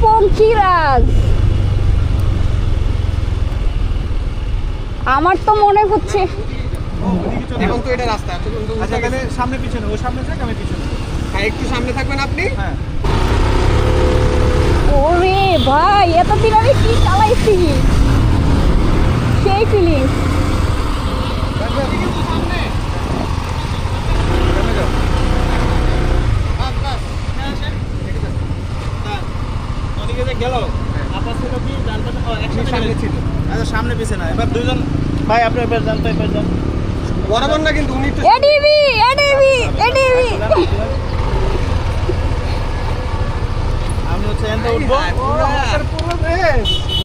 পঙ্খিরাজ। আমার তো মনে হচ্ছে এখন তো এটা রাস্তা। আচ্ছা তাহলে সামনে পিছনে, ও সামনে থাক আমি পিছনে। হ্যাঁ একটু সামনে থাকবেন আপনি। হ্যাঁ ওরে ভাই, এতদিন আমি কি চালাইছি, সেই ফিলিং। আচ্ছা সামনে পিছনে, এবার দুইজন ভাই আপনি এবার যান তো, এবার যান। বরাবর না কিন্তু উনি একটু এডিবি এডিবি এডিবি। আমি হচ্ছে এনটা উঠবো। পুরো